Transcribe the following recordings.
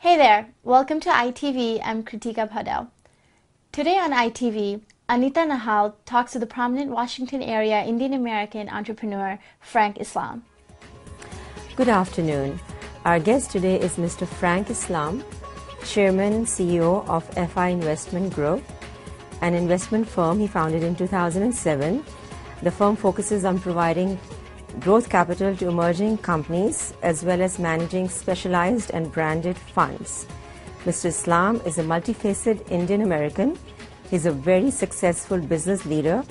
Hey there, welcome to ITV. I'm Kritika Padel. Today on ITV, Anita Nahal talks to the prominent Washington area Indian American entrepreneur Frank Islam. Good afternoon. Our guest today is Mr. Frank Islam, Chairman and CEO of FI Investment Group, an investment firm he founded in 2007. The firm focuses on providing growth capital to emerging companies as well as managing specialized and branded funds. Mr. Islam is a multifaceted Indian American. He's a very successful business leader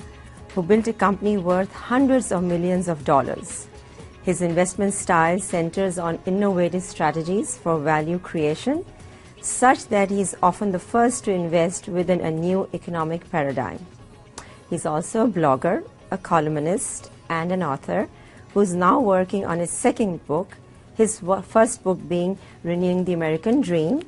who built a company worth hundreds of millions of dollars. His investment style centers on innovative strategies for value creation, such that he is often the first to invest within a new economic paradigm. He's also a blogger, a columnist, and an author who's now working on his second book, his first book being Renewing the American Dream.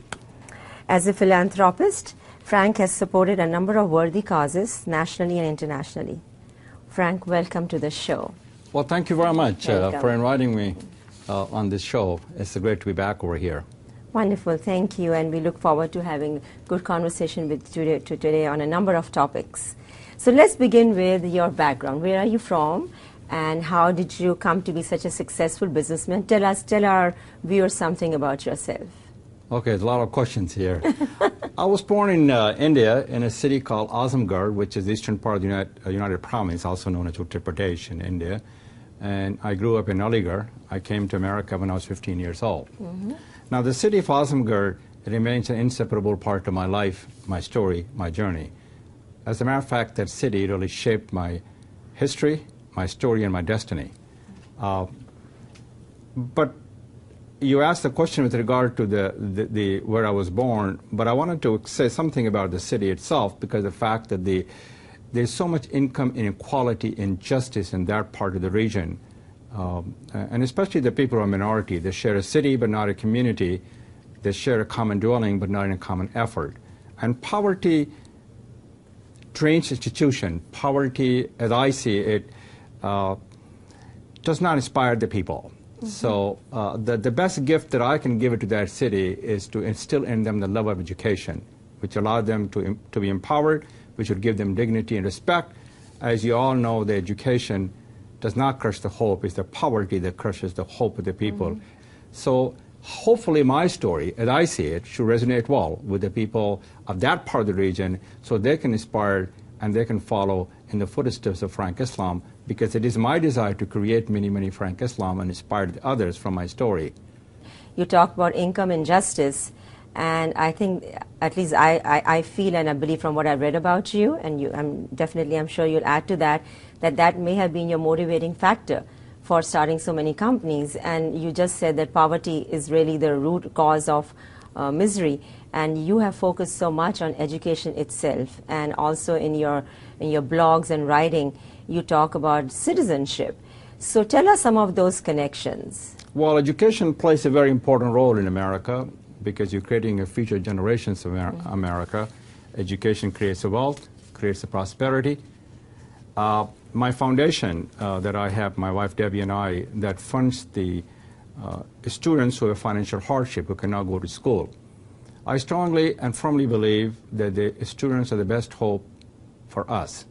As a philanthropist, Frank has supported a number of worthy causes nationally and internationally. Frank, welcome to the show. Well, thank you very much for inviting me on this show. It's great to be back over here. Wonderful, thank you, and we look forward to having good conversation with you today on a number of topics. So let's begin with your background. Where are you from? And how did you come to be such a successful businessman? Tell our viewers something about yourself. Okay, there's a lot of questions here. I was born in India in a city called Azamgarh, which is the eastern part of the United Province, also known as Uttar Pradesh in India. And I grew up in Aligarh. I came to America when I was 15 years old. Mm-hmm. Now, the city of Azamgarh remains an inseparable part of my life, my story, my journey. As a matter of fact, that city really shaped my history, my story, and my destiny. But you asked the question with regard to the where I was born, but I wanted to say something about the city itself, because the fact that there's so much income inequality, injustice in that part of the region, and especially the people who are minority. They share a city but not a community. They share a common dwelling but not in a common effort. And poverty drains institution. Poverty, as I see it, does not inspire the people. Mm-hmm. So the best gift that I can give it to that city is to instill in them the love of education, which allows them to be empowered, which would give them dignity and respect. As you all know, the education does not crush the hope. It's the poverty that crushes the hope of the people. Mm-hmm. So hopefully my story, as I see it, should resonate well with the people of that part of the region, so they can inspire and they can follow in the footsteps of Frank Islam, because it is my desire to create many, many Frank Islam and inspire others from my story. You talk about income injustice, and I think, at least I feel and I believe from what I've read about you, and I'm sure you'll add to that, that may have been your motivating factor for starting so many companies. And you just said that poverty is really the root cause of misery, and you have focused so much on education itself, and also in your blogs and writing you talk about citizenship. So tell us some of those connections. Well, education plays a very important role in America, because you're creating a future generations of America. Education creates a wealth, creates a prosperity. My foundation that I have, my wife Debbie and I, that funds the students who have financial hardship who cannot go to school. I strongly and firmly believe that the students are the best hope for us.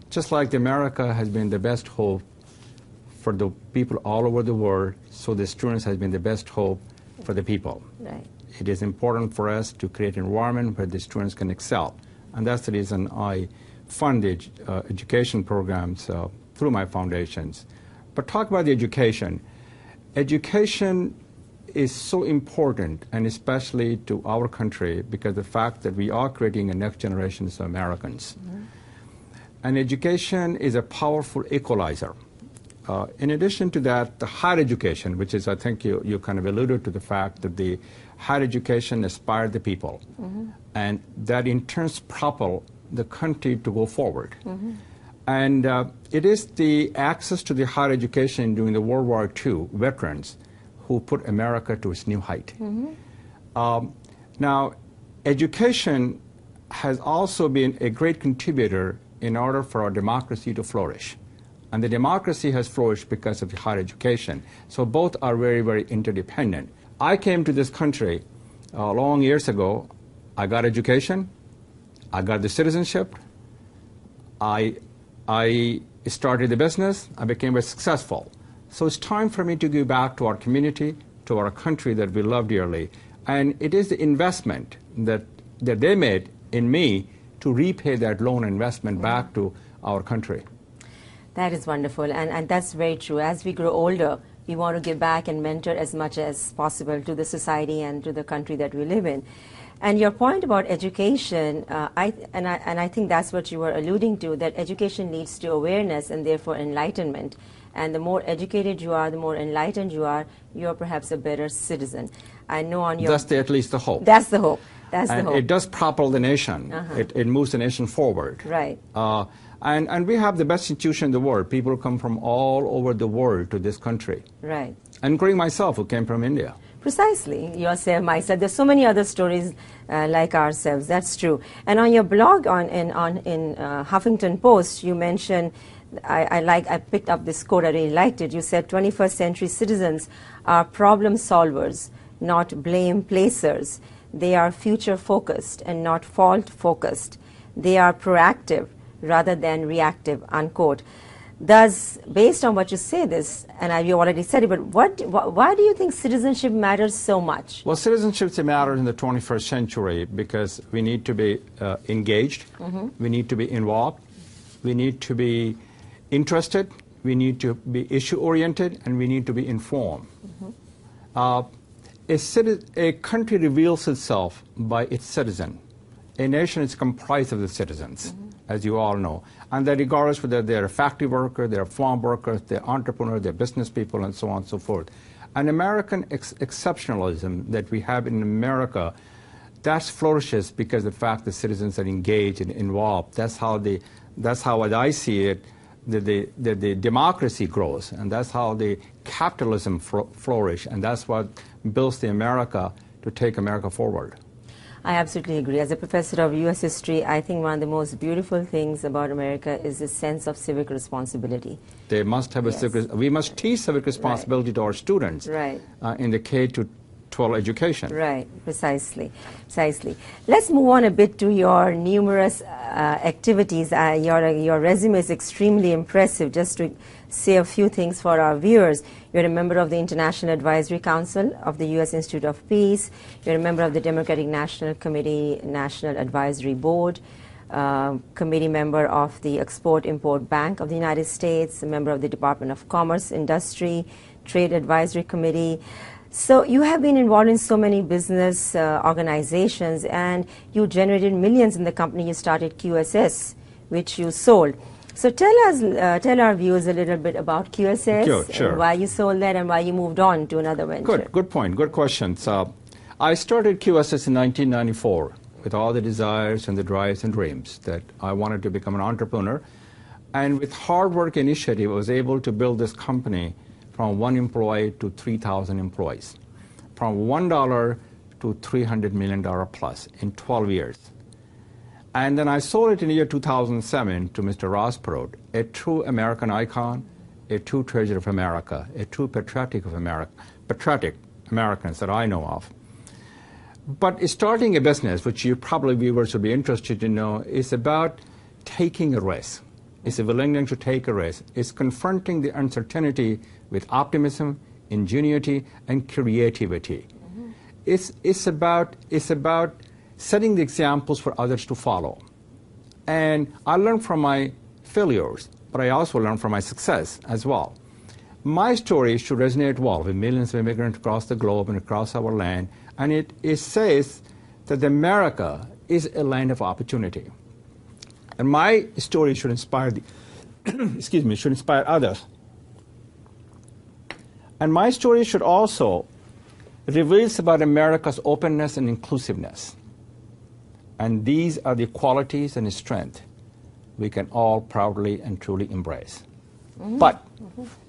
Just like America has been the best hope for the people all over the world, so the students has been the best hope for the people. Right. It is important for us to create an environment where the students can excel. And that's the reason I funded education programs through my foundations. But talk about the education. Education is so important, and especially to our country, because the fact that we are creating a next generation of Americans. Mm-hmm. And education is a powerful equalizer. In addition to that, the higher education, which is, I think you kind of alluded to the fact that the higher education inspired the people, mm-hmm. and that in turn propel the country to go forward. Mm-hmm. And it is the access to the higher education during the World War II veterans who put America to its new height. Mm-hmm. Now, education has also been a great contributor in order for our democracy to flourish. And the democracy has flourished because of the higher education. So both are very, very interdependent. I came to this country long years ago, I got education, I got the citizenship, I started the business, I became very successful. So it's time for me to give back to our community, to our country that we love dearly. And it is the investment that they made in me to repay that loan investment back to our country. That is wonderful, and that's very true. As we grow older, we want to give back and mentor as much as possible to the society and to the country that we live in. And your point about education, I think that's what you were alluding to, that education leads to awareness and therefore enlightenment. And the more educated you are, the more enlightened you are perhaps a better citizen. I know on your... That's at least the hope. That's the hope. That's and the hope. It does propel the nation. It moves the nation forward. Right. And we have the best institution in the world. People come from all over the world to this country. Right. Including myself, who came from India. Precisely. Yourself, myself. There's so many other stories like ourselves. That's true. And on your blog in Huffington Post, you mentioned, I picked up this quote, I really liked it. You said 21st century citizens are problem solvers, not blame placers. They are future focused and not fault focused. They are proactive rather than reactive, unquote. Thus, based on what you say this, and you already said it, but why do you think citizenship matters so much? Well, citizenship matters in the 21st century because we need to be engaged, we need to be involved, we need to be interested, we need to be issue-oriented, and we need to be informed. A country reveals itself by its citizen. A nation is comprised of the citizens, as you all know. And that regardless whether they're a factory worker, they're farm workers, they're entrepreneurs, they're business people, and so on and so forth. An American exceptionalism that we have in America, that flourishes because of the fact that citizens are engaged and involved. That's how, as I see it, the democracy grows, and that's how the capitalism flourish, and that's what builds the America to take America forward. I absolutely agree. As a professor of U.S. history, I think one of the most beautiful things about America is the sense of civic responsibility. They must have we must teach civic responsibility to our students in the K-12 education. Right, precisely. Let's move on a bit to your numerous activities. Your resume is extremely impressive. Just to say a few things for our viewers. You're a member of the International Advisory Council of the U.S. Institute of Peace. You're a member of the Democratic National Committee National Advisory Board, committee member of the Export-Import Bank of the United States, a member of the Department of Commerce, Industry, Trade Advisory Committee. So you have been involved in so many business organizations, and you generated millions in the company you started, QSS, which you sold. So tell our viewers a little bit about QSS, Sure. And why you sold that and why you moved on to another venture. Good point, good questions. I started QSS in 1994 with all the desires and the drives and dreams that I wanted to become an entrepreneur. And with hard work initiative, I was able to build this company from 1 employee to 3,000 employees, from $1 to $300 million plus in 12 years. And then I sold it in the year 2007 to Mr. Ross Perot, a true American icon, a true treasure of America, a true patriotic Americans that I know of. But starting a business, which you probably viewers would be interested to know, is about taking a risk. It's a willingness to take a risk. It's confronting the uncertainty with optimism, ingenuity, and creativity. It's about setting the examples for others to follow. And I learned from my failures, but I also learned from my success as well. My story should resonate well with millions of immigrants across the globe and across our land, and it says that America is a land of opportunity. And my story should inspire should inspire others. And my story should also reveal about America's openness and inclusiveness. And these are the qualities and the strength we can all proudly and truly embrace. But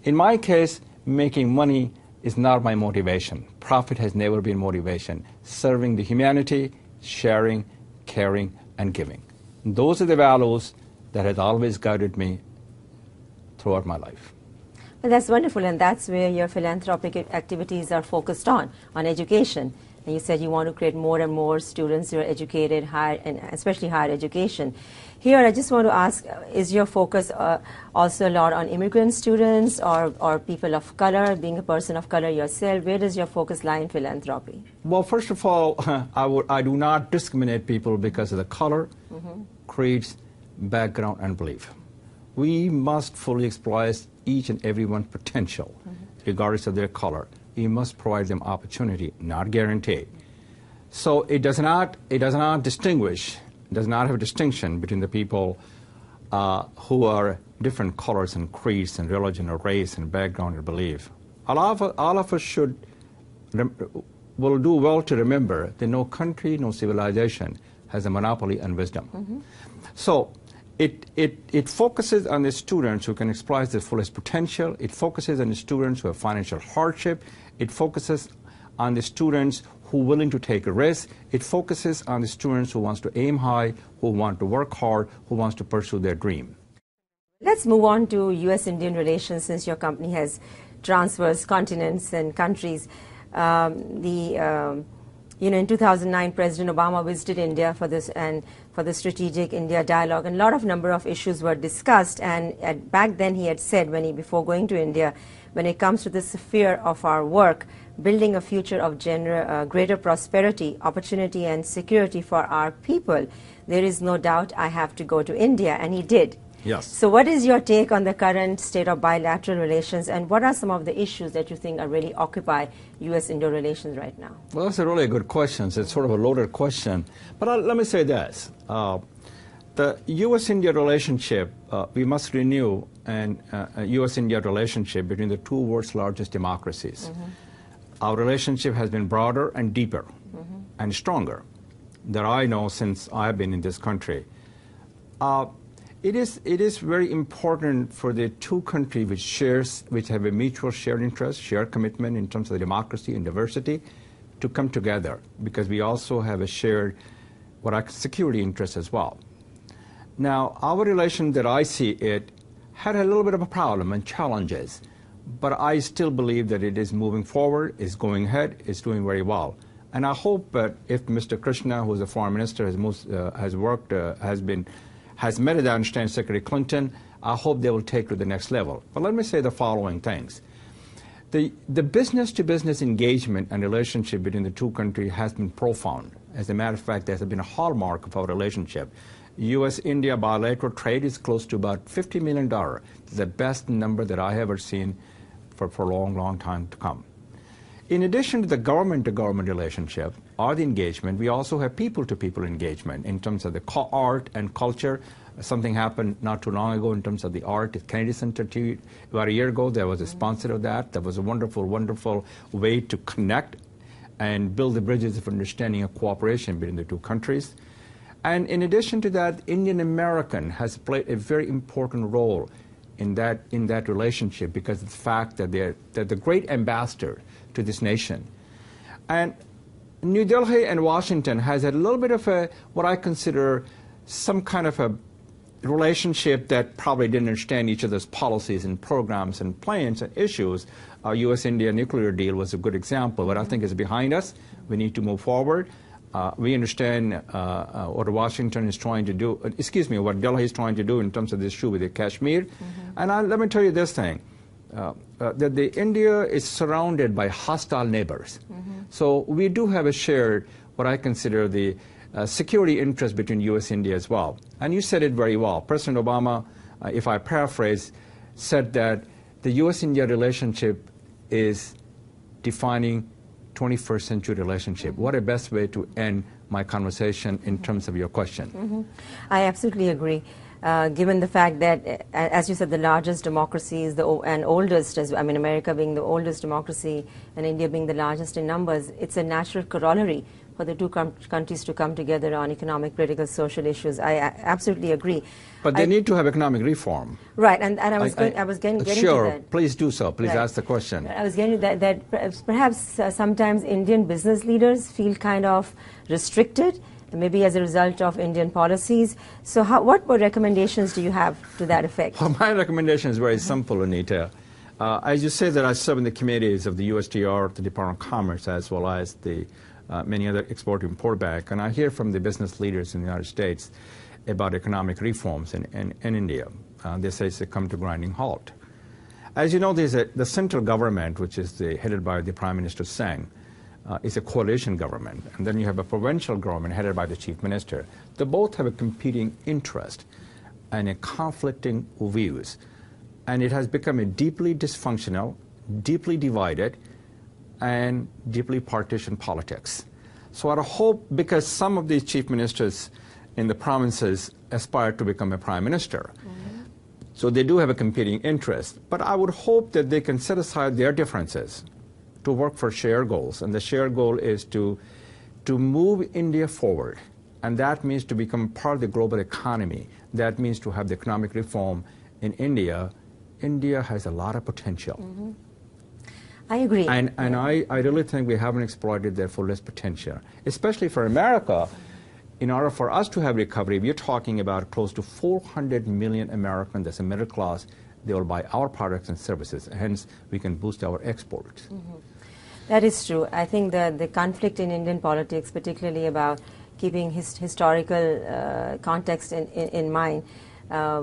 in my case, making money is not my motivation. Profit has never been motivation. Serving the humanity, sharing, caring, and giving. And those are the values that have always guided me throughout my life. Well, that's wonderful, and that's where your philanthropic activities are focused on education. and you said you want to create more and more students who are educated, higher, and especially higher education. Here, I just want to ask, is your focus also a lot on immigrant students or people of color, being a person of color yourself? Where does your focus lie in philanthropy? Well, first of all, I do not discriminate people because of the color, creeds, background, and belief. We must fully exploit each and everyone's potential, regardless of their color. We must provide them opportunity, not guarantee. So it does not distinguish, does not have a distinction between the people who are different colors and creeds and religion or race and background or belief. All of us will do well to remember that no country, no civilization has a monopoly on wisdom. So it focuses on the students who can exploit their fullest potential. It focuses on the students who have financial hardship. It focuses on the students who are willing to take a risk. It focuses on the students who wants to aim high, who want to work hard, who wants to pursue their dream. Let's move on to U.S.-Indian relations, since your company has traversed continents and countries. In 2009, President Obama visited India for this and for the Strategic India Dialogue, and a lot of number of issues were discussed. And back then, he had said, before going to India, when it comes to the sphere of our work, building a future of greater prosperity, opportunity, and security for our people, there is no doubt I have to go to India, and he did. Yes. So what is your take on the current state of bilateral relations, and what are some of the issues that you think are really occupy U.S.-India relations right now? Well, that's a really good question. It's sort of a loaded question. But let me say this. The U.S.-India relationship, we must renew a U.S.-India relationship between the two world's largest democracies. Our relationship has been broader and deeper and stronger that I know since I've been in this country. It is very important for the two countries which have a mutual shared interest, shared commitment in terms of democracy and diversity, to come together, because we also have a shared security interest as well. Now, our relation that I see it had a little bit of a problem and challenges, but I still believe that it is moving forward, is going ahead, is doing very well. And I hope that if Mr. Krishna, who is the foreign minister, has met, as I understand, Secretary Clinton, I hope they will take to the next level. But let me say the following things. The business-to-business engagement and relationship between the two countries has been profound. As a matter of fact, that has been a hallmark of our relationship. U.S.-India bilateral trade is close to about $50 million. It's the best number that I have ever seen for a long, long time to come. In addition to the government-to-government relationship or the engagement, we also have people-to-people engagement in terms of the art and culture. Something happened not too long ago in terms of the art at Kennedy Center. About a year ago, there was a sponsor of that. That was a wonderful, wonderful way to connect and build the bridges of understanding and cooperation between the two countries. And in addition to that, Indian American has played a very important role in that relationship because of the fact that they're the great ambassador to this nation. And New Delhi and Washington has had a little bit of what I consider some kind of a relationship that probably didn't understand each other's policies and programs and plans and issues. Our U.S.-India nuclear deal was a good example, but I think it's behind us. We need to move forward. We understand what Washington is trying to do, what Delhi is trying to do in terms of this issue with the Kashmir. And let me tell you this thing, that India is surrounded by hostile neighbors. So we do have a shared, what I consider the security interest between U.S.-India as well. And you said it very well. President Obama, if I paraphrase, said that the U.S.-India relationship is defining 21st century relationship. What a best way to end my conversation in terms of your question. I absolutely agree. Given the fact that, as you said, the largest democracies and oldest, America being the oldest democracy and India being the largest in numbers, it's a natural corollary for the two countries to come together on economic, political, social issues. I absolutely agree. But they need to have economic reform. Right, and I was getting to that. Sure, please do so. Please ask the question. I was getting to that perhaps sometimes Indian business leaders feel kind of restricted, maybe as a result of Indian policies. So what recommendations do you have to that effect? Well, my recommendation is very simple, Anita. As you say that I serve in the committees of the USTR, the Department of Commerce, as well as the many other export-import banks. And I hear from the business leaders in the United States about economic reforms in India. They say it's come to grinding halt. As you know, the central government, which is headed by the Prime Minister Singh, is a coalition government. And then you have a provincial government headed by the Chief Minister. They both have a competing interest and a conflicting views. And it has become a deeply dysfunctional, deeply divided, and deeply partisan politics. So I hope, because some of these chief ministers in the provinces aspire to become a prime minister, so they do have a competing interest. But I would hope that they can set aside their differences to work for shared goals. And the shared goal is to move India forward. And that means to become part of the global economy. That means to have the economic reform in India. India has a lot of potential. I agree. And I really think we haven't exploited their fullest potential, especially for America. In order for us to have recovery, we're talking about close to 400 million Americans, that's a middle class, they will buy our products and services. Hence, we can boost our exports. That is true. I think the conflict in Indian politics, particularly about keeping historical context in mind,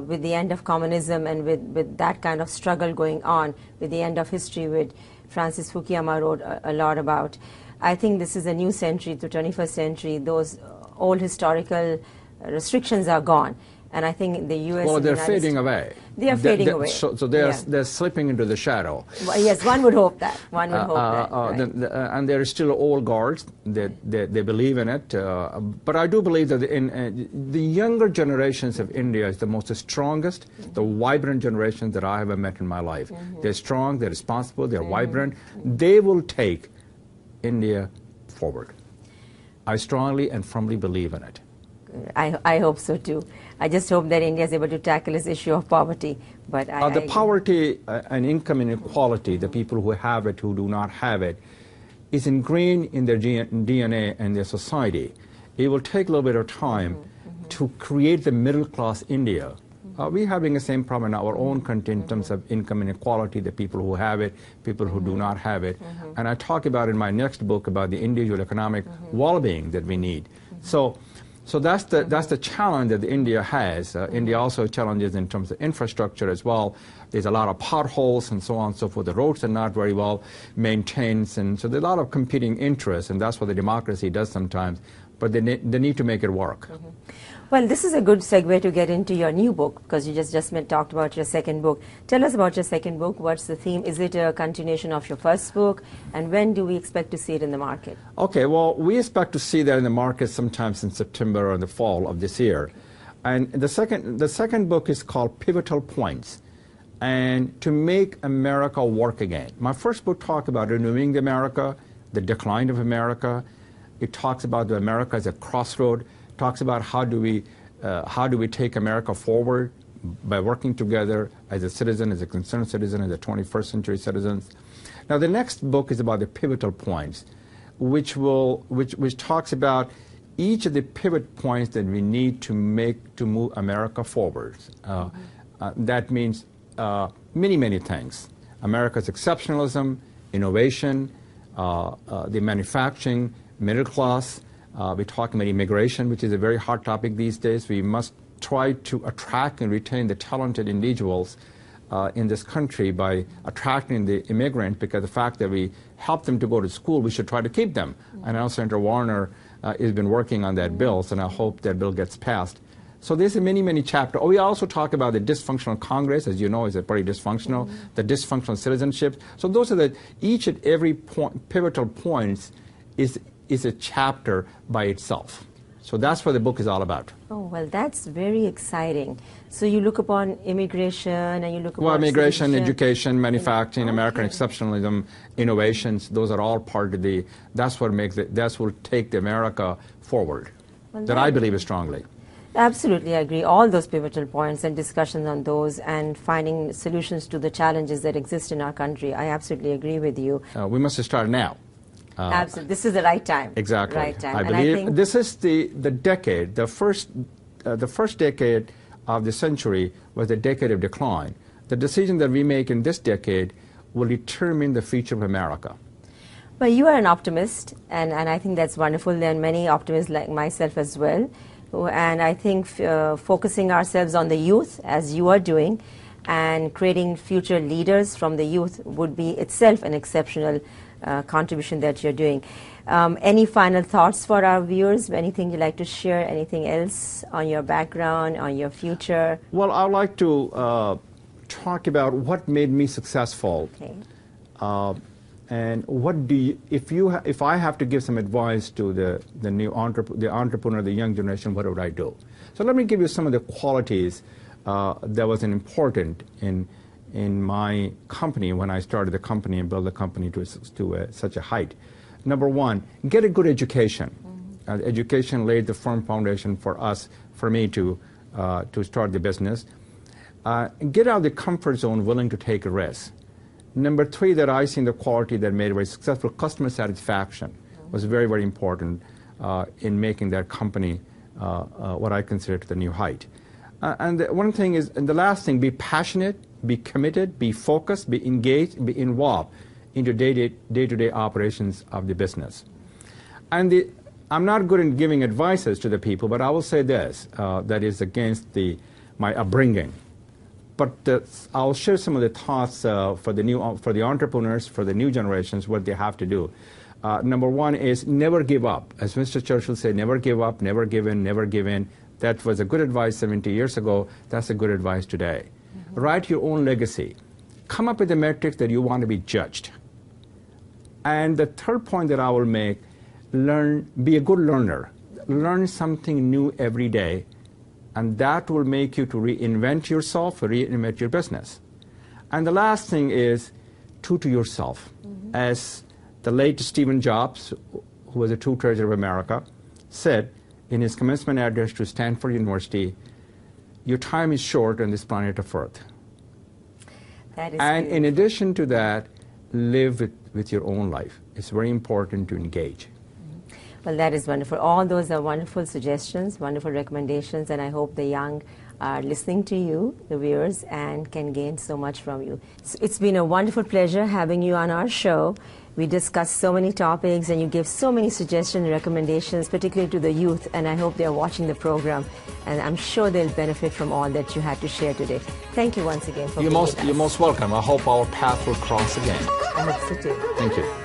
with the end of communism and with that kind of struggle going on, with the end of history, which Francis Fukuyama wrote a lot about. I think this is a new century, the 21st century. Those old historical restrictions are gone. And I think the U.S. Well, they're fading away. They are fading away. So they're slipping into the shadow. Well, yes, one would hope that. One would hope that. Right. And there are still old guards that they believe in it. But I do believe that the younger generations of India is the most strongest, the vibrant generation that I have ever met in my life. They're strong, they're responsible, they're vibrant. They will take India forward. I strongly and firmly believe in it. I hope so too. I just hope that India is able to tackle this issue of poverty. But the poverty and income inequality, the people who have it, who do not have it, is ingrained in their DNA and their society. It will take a little bit of time to create the middle class India. We're having the same problem in our own country in terms of income inequality, the people who have it, people who do not have it. And I talk about in my next book about the individual economic well-being that we need. So that's the challenge that India has. India also challenges in terms of infrastructure as well. There's a lot of potholes and so on and so forth. The roads are not very well maintained, and so there's a lot of competing interests, and that's what the democracy does sometimes. But they need to make it work. Well, this is a good segue to get into your new book, because you just talked about your second book. Tell us about your second book. What's the theme? Is it a continuation of your first book? And when do we expect to see it in the market? Okay, well, we expect to see that in the market sometimes in September or in the fall of this year. And the second book is called Pivotal Points, and to make America work again. My first book talked about renewing the America, the decline of America. It talks about the America as a crossroad. Talks about how do we take America forward by working together as a citizen, as a concerned citizen, as a 21st century citizens. Now the next book is about the pivotal points, which talks about each of the pivot points that we need to move America forward. That means many things. America's exceptionalism, innovation, the manufacturing, middle class. We talk about immigration, which is a very hot topic these days. We must try to attract and retain the talented individuals in this country by attracting the immigrant, because the fact that we help them to go to school, we should try to keep them. And I know Senator Warner has been working on that bill, and I hope that bill gets passed. So there's many chapters. We also talk about the dysfunctional Congress, as you know, is very dysfunctional, the dysfunctional citizenship. So those are each and every pivotal points is a chapter by itself. So that's what the book is all about. Oh, well, that's very exciting. So you look upon immigration and you look upon immigration, education, manufacturing, American exceptionalism, innovations, those are all part of that's what will take the America forward, that I believe strongly. Absolutely, I agree. All those pivotal points and discussions on those and finding solutions to the challenges that exist in our country, I absolutely agree with you. We must start now. Absolutely. This is the right time. Exactly. Right time. I believe this is the decade, the first decade of the century was the decade of decline. The decision that we make in this decade will determine the future of America. Well, you are an optimist, and I think that's wonderful. There are many optimists like myself as well. And I think focusing ourselves on the youth, as you are doing, and creating future leaders from the youth would be itself an exceptional contribution that you're doing. Any final thoughts for our viewers? Anything you'd like to share? Anything else on your background, on your future? Well, I'd like to talk about what made me successful. Okay. And what do you, if I have to give some advice to the entrepreneur, the young generation, what would I do? So let me give you some of the qualities that was important in my company when I started the company and built the company to such a height. Number one, get a good education. Education laid the firm foundation for me to start the business. Get out of the comfort zone, willing to take a risk. Number three, that I seen the quality that made it very successful, customer satisfaction was very, very important in making that company what I consider to the new height. And one thing is, and the last thing, be passionate, be committed, be focused, be engaged, be involved into day-to-day operations of the business. And I'm not good in giving advices to the people, but I will say this, that is against my upbringing. But I'll share some of the thoughts for the entrepreneurs, for the new generations, what they have to do. Number one is never give up. As Mr. Churchill said, never give up, never give in, never give in. That was a good advice 70 years ago. That's a good advice today. Write your own legacy. Come up with the metrics that you want to be judged. And the third point that I will make, be a good learner. Learn something new every day, and that will make you to reinvent yourself, reinvent your business. And the last thing is true to yourself. As the late Stephen Jobs, who was a true treasure of America, said in his commencement address to Stanford University, your time is short on this planet of Earth. That is and beautiful. In addition to that, live with your own life. It's very important to engage. Well, that is wonderful. All those are wonderful suggestions, wonderful recommendations, and I hope the young are listening to you, the viewers, and can gain so much from you. So it's been a wonderful pleasure having you on our show. We discussed so many topics, and you gave so many suggestions and recommendations, particularly to the youth, and I hope they're watching the program, and I'm sure they'll benefit from all that you had to share today. Thank you once again for being with us. You're most welcome. I hope our path will cross again. I hope so too. Thank you.